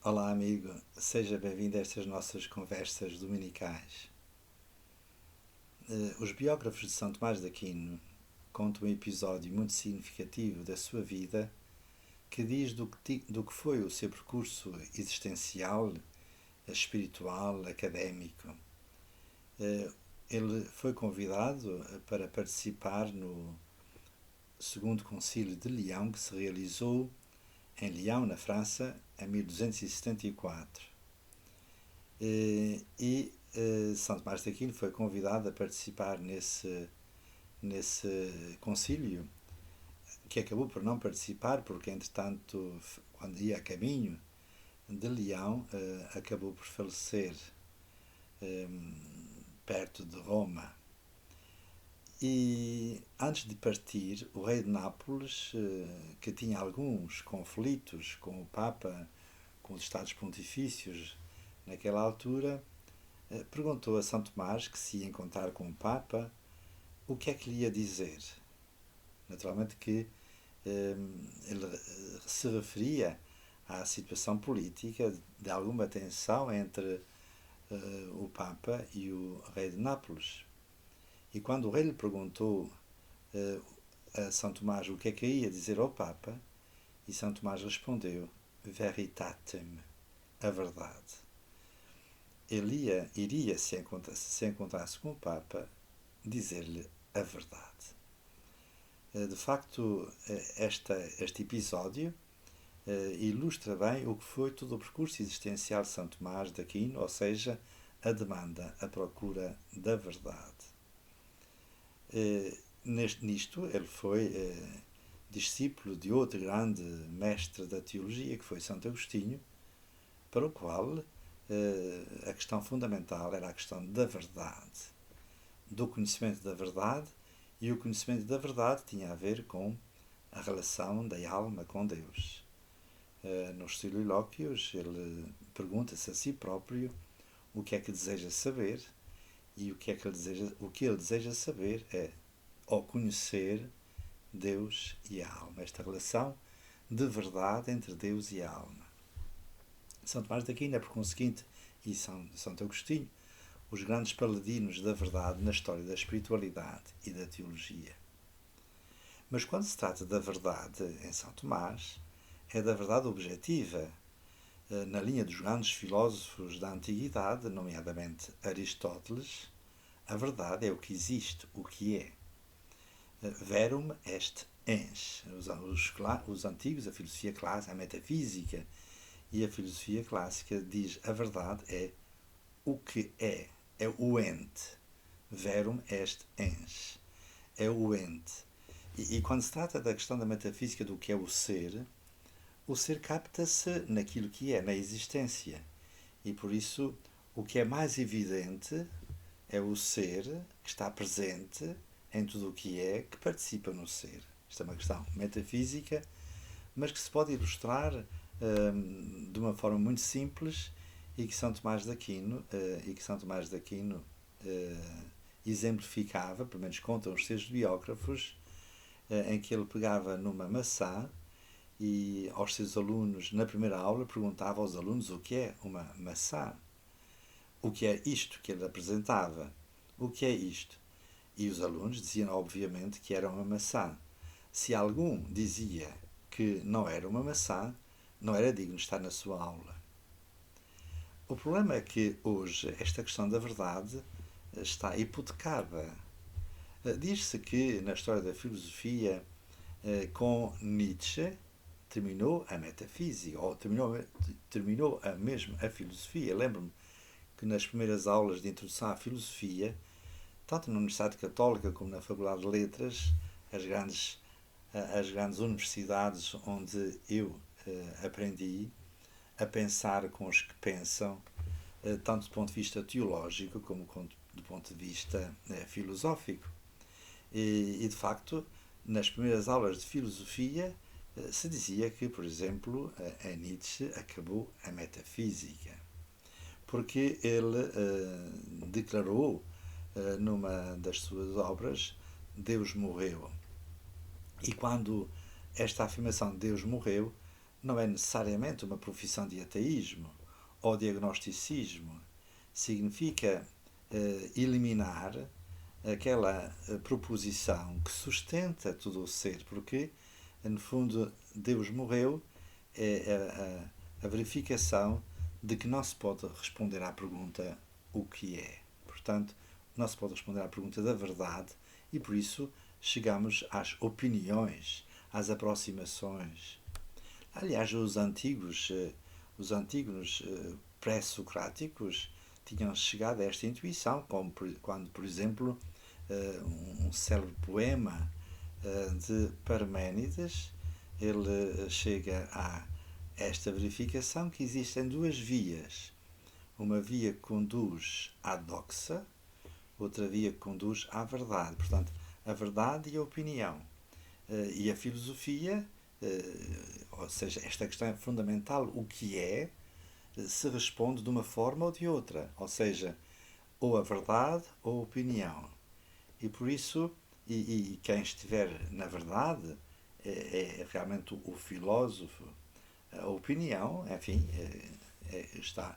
Olá, amigo. Seja bem-vindo a estas nossas conversas dominicais. Os biógrafos de São Tomás de Aquino contam um episódio muito significativo da sua vida que diz do que foi o seu percurso existencial, espiritual, académico. Ele foi convidado para participar no Segundo Concílio de Leão, que se realizou em Lyon, na França, em 1274. São Tomás de Aquino foi convidado a participar nesse concílio, que acabou por não participar, porque, entretanto, quando ia a caminho de Leão, acabou por falecer perto de Roma. E antes de partir, o rei de Nápoles, que tinha alguns conflitos com o Papa, com os Estados Pontifícios naquela altura, perguntou a São Tomás que se ia encontrar com o Papa, o que é que lhe ia dizer. Naturalmente que ele se referia à situação política de alguma tensão entre o Papa e o rei de Nápoles. E quando o rei lhe perguntou a São Tomás o que é que ia dizer ao Papa, e São Tomás respondeu: Veritatem, a verdade. Iria, se encontrasse com o Papa, dizer-lhe a verdade. De facto, este episódio ilustra bem o que foi todo o percurso existencial de São Tomás de Aquino, ou seja, a demanda, a procura da verdade. Nisto, ele foi discípulo de outro grande mestre da teologia, que foi Santo Agostinho, para o qual a questão fundamental era a questão da verdade, do conhecimento da verdade, e o conhecimento da verdade tinha a ver com a relação da alma com Deus. Nos Solilóquios, ele pergunta-se a si próprio o que é que deseja saber, e o que ele deseja saber é, ao conhecer Deus e a alma, esta relação de verdade entre Deus e a alma. São Tomás de Aquino é, por conseguinte, e Santo Agostinho, os grandes paladinos da verdade na história da espiritualidade e da teologia. Mas quando se trata da verdade em São Tomás, é da verdade objetiva, na linha dos grandes filósofos da antiguidade, nomeadamente Aristóteles. A verdade é o que existe, o que é. Verum est ens. Os antigos, a filosofia clássica, a metafísica e a filosofia clássica diz a verdade é o que é o ente. Verum est ens. É o ente. E quando se trata da questão da metafísica do que é o ser capta-se naquilo que é, na existência. E por isso, o que é mais evidente é o ser que está presente em tudo o que é, que participa no ser. Isto é uma questão metafísica, mas que se pode ilustrar de uma forma muito simples e que São Tomás de Aquino, exemplificava, pelo menos contam os seus biógrafos, em que ele pegava numa maçã e aos seus alunos, na primeira aula, perguntava aos alunos o que é uma maçã. O que é isto que ele apresentava? O que é isto? E os alunos diziam, obviamente, que era uma maçã. Se algum dizia que não era uma maçã, não era digno de estar na sua aula. O problema é que hoje esta questão da verdade está hipotecada. Diz-se que na história da filosofia, com Nietzsche, terminou a metafísica, ou terminou mesmo a filosofia. Lembro-me que nas primeiras aulas de introdução à filosofia, tanto na Universidade Católica como na Faculdade de Letras, as grandes universidades onde eu aprendi a pensar com os que pensam, tanto do ponto de vista teológico como do ponto de vista filosófico. E de facto, nas primeiras aulas de filosofia, se dizia que, por exemplo, a Nietzsche acabou a metafísica, porque ele declarou numa das suas obras: Deus morreu. E quando esta afirmação de Deus morreu não é necessariamente uma profissão de ateísmo ou de agnosticismo. Significa eliminar aquela proposição que sustenta todo o ser, porque, no fundo, Deus morreu, é a verificação de que não se pode responder à pergunta o que é. Portanto, não se pode responder à pergunta da verdade e, por isso, chegamos às opiniões, às aproximações. Aliás, os antigos pré-socráticos tinham chegado a esta intuição, como quando, por exemplo, um célebre poema de Parménides, ele chega a esta verificação que existem duas vias. Uma via que conduz à doxa, outra via que conduz à verdade. Portanto, a verdade e a opinião. E a filosofia, ou seja, esta questão é fundamental, o que é, se responde de uma forma ou de outra. Ou seja, ou a verdade ou a opinião. E por isso, e quem estiver na verdade é realmente o filósofo. A opinião, enfim, está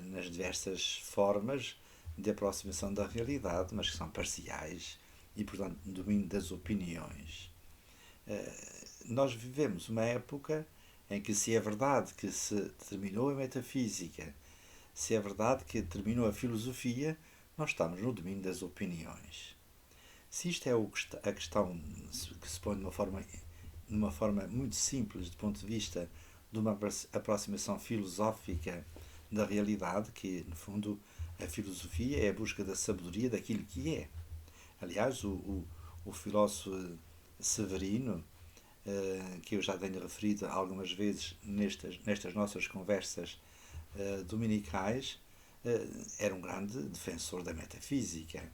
nas diversas formas de aproximação da realidade, mas que são parciais e, portanto, no domínio das opiniões. Nós vivemos uma época em que, se é verdade que se terminou a metafísica, se é verdade que terminou a filosofia, nós estamos no domínio das opiniões. Se isto é a questão que se põe de uma forma muito simples, do ponto de vista de uma aproximação filosófica da realidade, que, no fundo, a filosofia é a busca da sabedoria daquilo que é. Aliás, o filósofo Severino, que eu já tenho referido algumas vezes nestas nossas conversas dominicais, era um grande defensor da metafísica.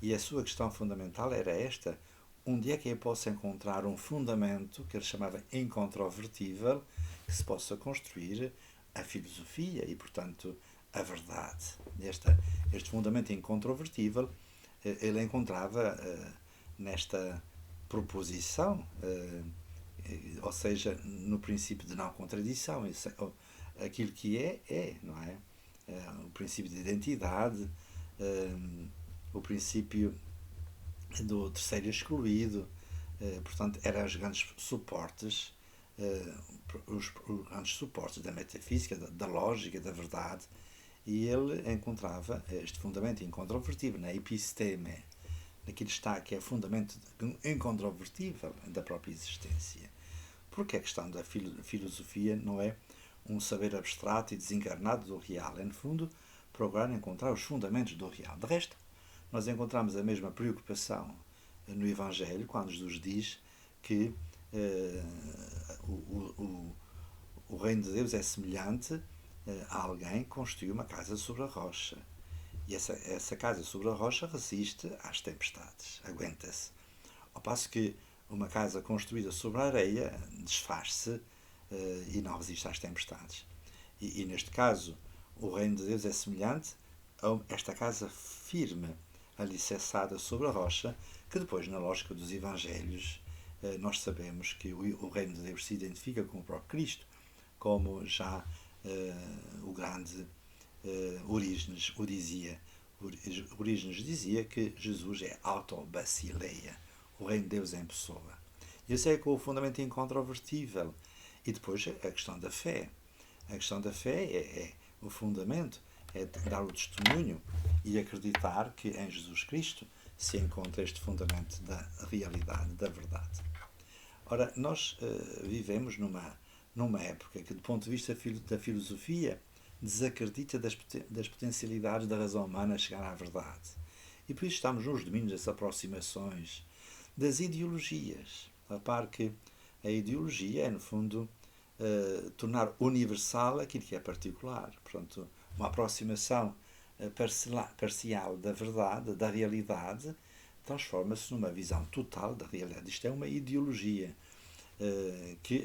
E a sua questão fundamental era esta: onde é que eu posso encontrar um fundamento que ele chamava incontrovertível, que se possa construir a filosofia e, portanto, a verdade? Este fundamento incontrovertível ele encontrava nesta proposição, ou seja, no princípio de não contradição. Aquilo que é, não é? O princípio de identidade, o princípio do terceiro excluído, portanto, eram os grandes suportes, os grandes suportes da metafísica, da lógica, da verdade, e ele encontrava este fundamento incontrovertível na episteme, naquilo que é o fundamento incontrovertível da própria existência. Porque a questão da filosofia não é um saber abstrato e desencarnado do real, é, no fundo, procurar encontrar os fundamentos do real. De resto, nós encontramos a mesma preocupação no Evangelho, quando Jesus diz que o reino de Deus é semelhante a alguém que construiu uma casa sobre a rocha. E essa casa sobre a rocha resiste às tempestades, aguenta-se. Ao passo que uma casa construída sobre a areia desfaz-se e não resiste às tempestades. E neste caso, o reino de Deus é semelhante a esta casa firme, alicerçada sobre a rocha, que depois, na lógica dos Evangelhos, nós sabemos que o reino de Deus se identifica com o próprio Cristo, como já o grande Orígenes o dizia. Orígenes dizia que Jesus é autobasileia, o reino de Deus em pessoa. E esse é com o fundamento incontrovertível. E depois a questão da fé. A questão da fé é o fundamento, é dar o testemunho e acreditar que em Jesus Cristo se encontra este fundamento da realidade, da verdade. Ora, nós vivemos numa época que, do ponto de vista da filosofia, desacredita das potencialidades da razão humana a chegar à verdade. E por isso estamos nos domínios das aproximações, das ideologias. Repare que a ideologia é, no fundo, tornar universal aquilo que é particular. Portanto, uma aproximação parcial da verdade, da realidade, transforma-se numa visão total da realidade. Isto é uma ideologia que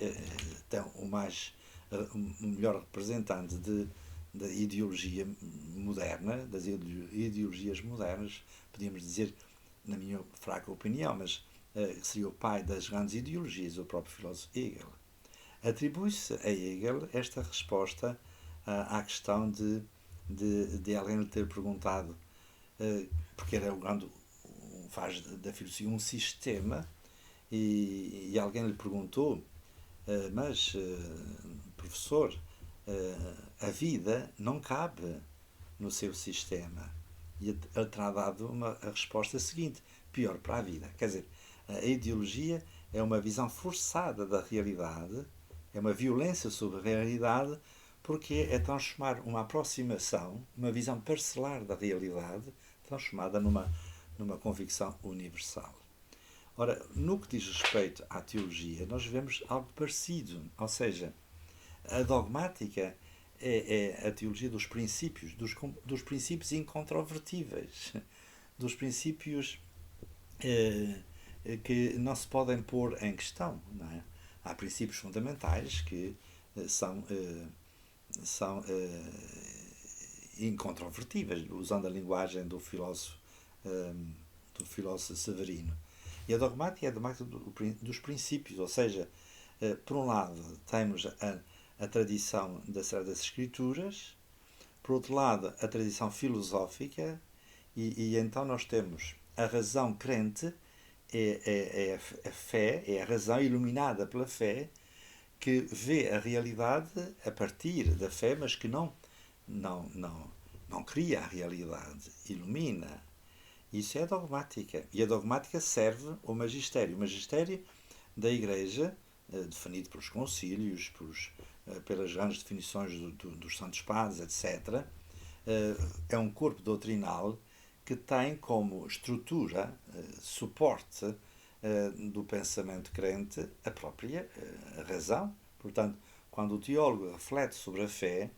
tem o melhor representante da ideologia moderna, das ideologias modernas, podíamos dizer, na minha fraca opinião, mas seria o pai das grandes ideologias, o próprio filósofo Hegel. Atribui-se a Hegel esta resposta à questão de alguém lhe ter perguntado, porque era quando faz da filosofia um sistema, e alguém lhe perguntou, mas, professor, a vida não cabe no seu sistema. E ele terá dado a resposta seguinte: pior para a vida. Quer dizer, a ideologia é uma visão forçada da realidade, é uma violência sobre a realidade, porque é transformar uma aproximação, uma visão parcelar da realidade, transformada numa convicção universal. Ora, no que diz respeito à teologia, nós vemos algo parecido, ou seja, a dogmática é a teologia dos princípios, dos princípios incontrovertíveis, dos princípios que não se podem pôr em questão. Não é? Há princípios fundamentais que são incontrovertíveis, usando a linguagem do filósofo Severino. E a dogmática é a dogmática dos princípios, ou seja, por um lado temos a tradição das Sagradas Escrituras, por outro lado a tradição filosófica, e então nós temos a razão crente, é a fé, é a razão iluminada pela fé, que vê a realidade a partir da fé, mas que não cria a realidade, ilumina. Isso é a dogmática. E a dogmática serve ao magistério. O magistério da Igreja, definido pelos concílios, pelas grandes definições dos santos padres, etc., é um corpo doutrinal que tem como estrutura, suporte do pensamento crente a própria razão. Portanto, quando o teólogo reflete sobre a fé,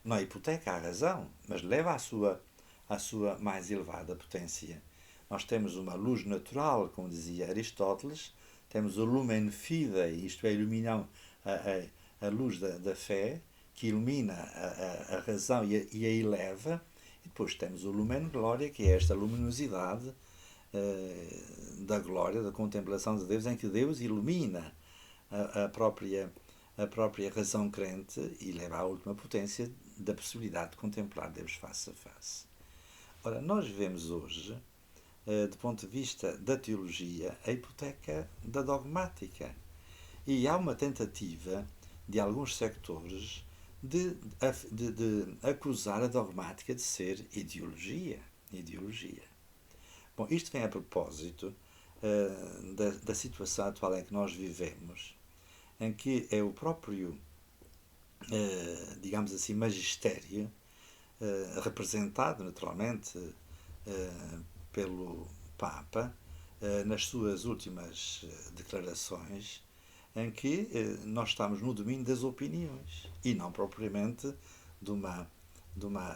não hipoteca a razão, mas leva à sua mais elevada potência. Nós temos uma luz natural, como dizia Aristóteles, temos o lumen fidei, isto é, a luz da fé, que ilumina a razão e a eleva, e depois temos o lumen glória, que é esta luminosidade da glória, da contemplação de Deus, em que Deus ilumina a própria razão crente e leva à última potência da possibilidade de contemplar Deus face a face. Ora, nós vemos hoje, do ponto de vista da teologia, a hipoteca da dogmática. E há uma tentativa de alguns sectores de acusar a dogmática de ser ideologia. Bom, isto vem a propósito da situação atual em que nós vivemos, em que é o próprio, digamos assim, magistério, representado naturalmente pelo Papa, nas suas últimas declarações, em que nós estamos no domínio das opiniões e não propriamente de uma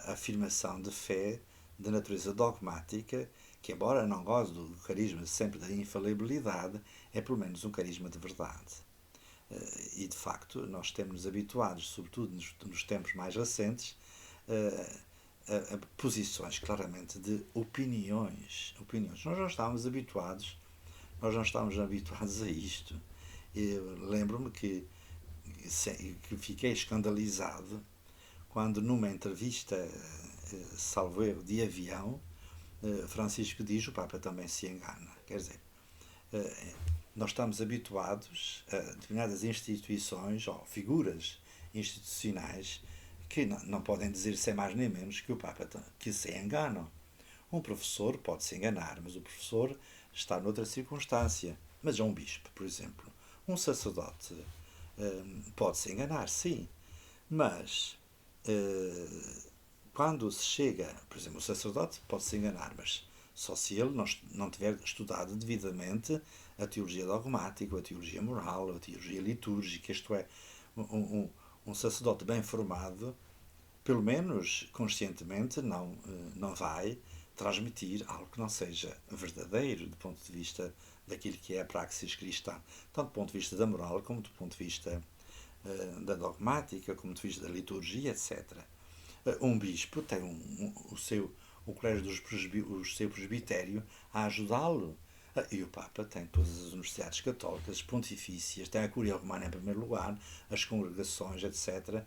afirmação de fé de natureza dogmática, que, embora não goze do carisma sempre da infalibilidade, é pelo menos um carisma de verdade. E, de facto, nós temos-nos habituados, sobretudo nos tempos mais recentes, a posições claramente de opiniões. Nós não estávamos habituados a isto. Eu lembro-me que fiquei escandalizado quando, numa entrevista, salvo erro, de avião, Francisco diz: o Papa também se engana. Quer dizer, nós estamos habituados a determinadas instituições ou figuras institucionais que não podem dizer sem mais nem menos que o Papa que se enganam. Um professor pode se enganar, mas o professor está noutra circunstância. Mas é um bispo, por exemplo. Um sacerdote pode se enganar, sim, mas quando se chega, por exemplo, o sacerdote pode se enganar, mas só se ele não tiver estudado devidamente a teologia dogmática, a teologia moral, a teologia litúrgica, isto é, um sacerdote bem formado, pelo menos conscientemente, não vai transmitir algo que não seja verdadeiro do ponto de vista daquilo que é a praxis cristã, tanto do ponto de vista da moral como do ponto de vista da dogmática, como do ponto de vista da liturgia, etc. Um bispo tem o colégio o seu presbitério a ajudá-lo E o Papa tem todas as universidades católicas, pontifícias, tem a Cúria Romana em primeiro lugar, as congregações, etc.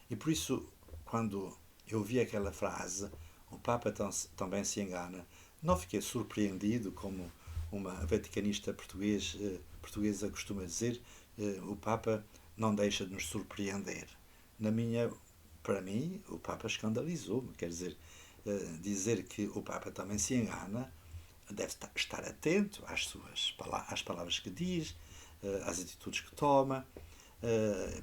E por isso, quando eu vi aquela frase, o Papa também se engana, não fiquei surpreendido, como uma vaticanista portuguesa costuma dizer, o Papa não deixa de nos surpreender. Na minha, para mim, o Papa escandalizou-me, quer dizer que o Papa também se engana, deve estar atento às palavras que diz, às atitudes que toma,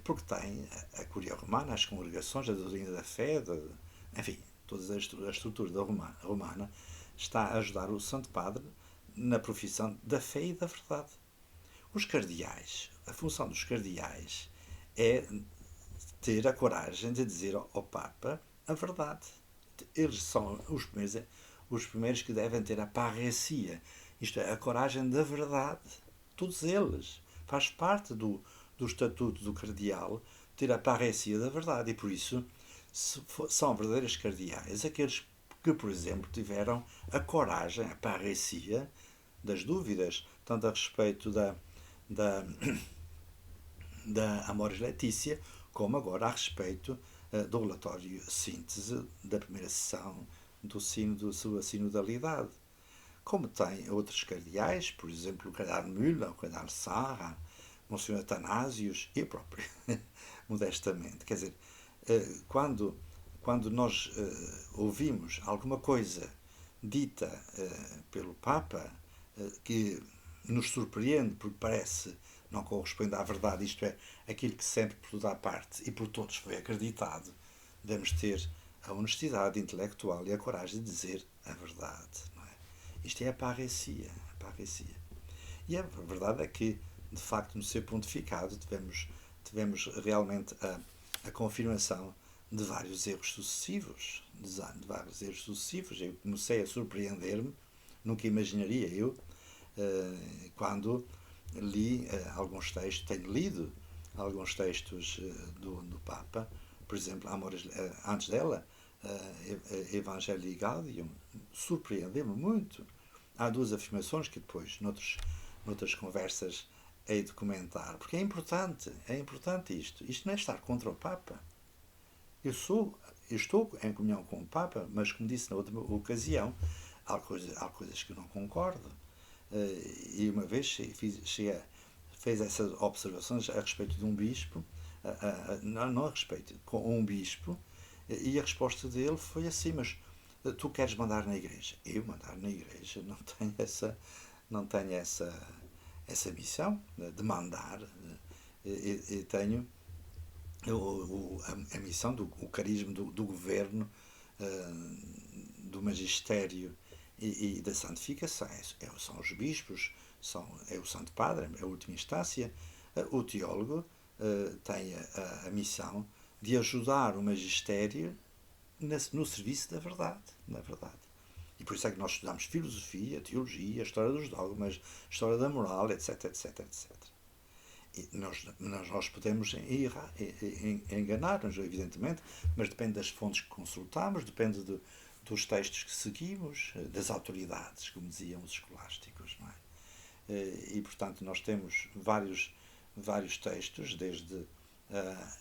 porque tem a Cúria Romana, as congregações, a doutrina da fé, enfim, toda a estrutura da romana está a ajudar o Santo Padre na profissão da fé e da verdade. Os cardeais, a função dos cardeais é ter a coragem de dizer ao Papa a verdade. Eles são os primeiros que devem ter a parresia, isto é, a coragem da verdade. Todos eles. Faz parte do estatuto do cardeal ter a parresia da verdade e por isso são verdadeiros cardeais aqueles que, por exemplo, tiveram a coragem, a parresia das dúvidas, tanto a respeito da, da Amoris Laetitia, como agora a respeito do relatório síntese da primeira sessão da sua sinodalidade. Como tem outros cardeais, por exemplo, o cardeal Müller, o cardeal Sarra, Monsenhor Atanásios e eu próprio, modestamente. Quer dizer, quando nós ouvimos alguma coisa dita pelo Papa que nos surpreende porque parece não corresponde à verdade, isto é, aquilo que sempre por toda a parte e por todos foi acreditado, devemos ter a honestidade intelectual e a coragem de dizer a verdade. Não é? Isto é a parresia. E a verdade é que, de facto, no seu pontificado, tivemos realmente a confirmação de vários erros sucessivos. Eu comecei a surpreender-me, nunca imaginaria eu, quando li alguns textos, tenho lido alguns textos do Papa, por exemplo, antes dela, Evangelii Gaudium, surpreendeu-me muito. Há duas afirmações que depois, noutras conversas, hei de comentar, porque é importante isto. Isto não é estar contra o Papa. Eu estou em comunhão com o Papa, mas como disse na outra ocasião, há coisas que eu não concordo. E uma vez fez essas observações a respeito de um bispo, não a respeito, com um bispo, e a resposta dele foi assim, mas tu queres mandar na igreja? Eu mandar na igreja não tenho essa missão de mandar. Eu tenho a missão o carisma do governo, do magistério e da santificação. São os bispos, é o Santo Padre, é a última instância. O teólogo tem a missão de ajudar o magistério no serviço da verdade. E por isso é que nós estudamos filosofia, teologia, história dos dogmas, história da moral, etc. E nós podemos enganar-nos, evidentemente, mas depende das fontes que consultamos, depende dos textos que seguimos, das autoridades, como diziam os escolásticos, não é? E, portanto, nós temos vários textos, desde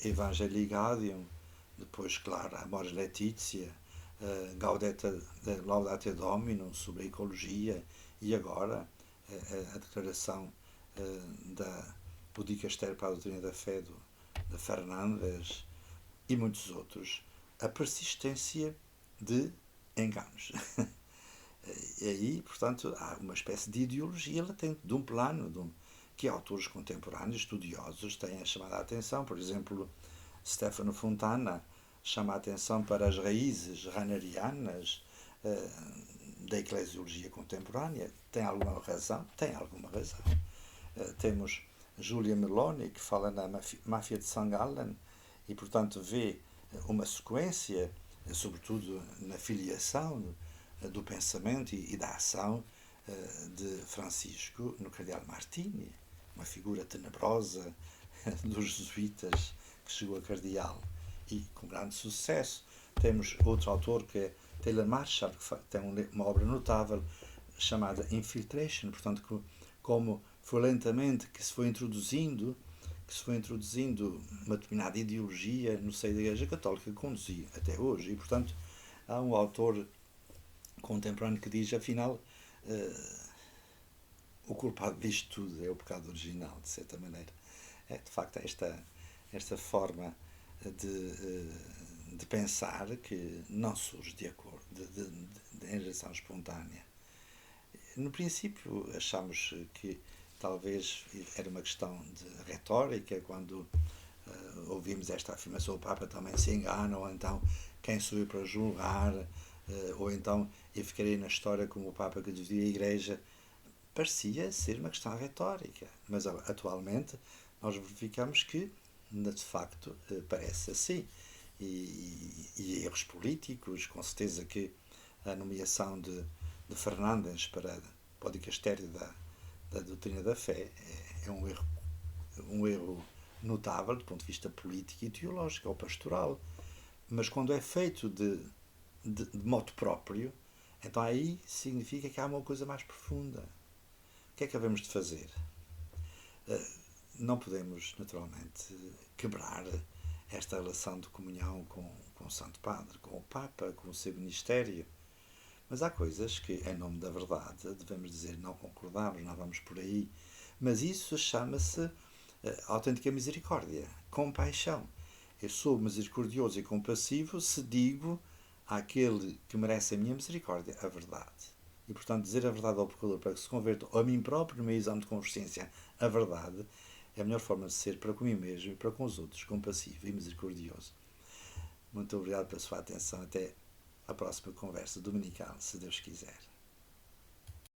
Evangelii Gaudium, depois, claro, Amoris Laetitia, Laudate Dominum, sobre a ecologia, e agora a declaração do Dicastério para a Doutrina da Fé de Fernandes e muitos outros, a persistência de enganos. E aí, portanto, há uma espécie de ideologia latente, de um plano, que autores contemporâneos, estudiosos, têm chamado a atenção. Por exemplo, Stefano Fontana chama a atenção para as raízes rainerianas da eclesiologia contemporânea. Tem alguma razão? Tem alguma razão. Temos Giulia Meloni, que fala na máfia de St. Gallen e, portanto, vê uma sequência, sobretudo na filiação do pensamento e da ação de Francisco no cardeal Martini, uma figura tenebrosa dos jesuítas que chegou a cardeal e com grande sucesso. Temos outro autor que é Taylor Marshall, que tem uma obra notável chamada infiltration, portanto, como foi lentamente que se foi introduzindo uma determinada ideologia no seio da Igreja Católica que conduzia até hoje. E, portanto, há um autor contemporâneo que diz, afinal, o culpado disto tudo é o pecado original, de certa maneira. De facto, esta forma de pensar que não surge de acordo, de geração espontânea. No princípio, achamos que talvez era uma questão de retórica, quando ouvimos esta afirmação: o Papa também se engana, ou então quem sou eu para julgar, ou então eu ficarei na história como o Papa que dividia a Igreja. Parecia ser uma questão retórica, mas atualmente nós verificamos que, de facto, parece assim. E erros políticos, com certeza que a nomeação de Fernandes para o dicastério da doutrina da fé é um erro notável do ponto de vista político e teológico, ou pastoral. Mas quando é feito de modo próprio, então aí significa que há uma coisa mais profunda. O que é que havemos de fazer? Não podemos, naturalmente, quebrar esta relação de comunhão com o Santo Padre, com o Papa, com o seu ministério. Mas há coisas que, em nome da verdade, devemos dizer não concordamos, não vamos por aí. Mas isso chama-se autêntica misericórdia, compaixão. Eu sou misericordioso e compassivo se digo àquele que merece a minha misericórdia a verdade. E, portanto, dizer a verdade ao pecador para que se converta, a mim próprio, no meu exame de consciência, a verdade, é a melhor forma de ser para comigo mesmo e para com os outros, compassivo e misericordioso. Muito obrigado pela sua atenção. Até a próxima conversa dominical, se Deus quiser.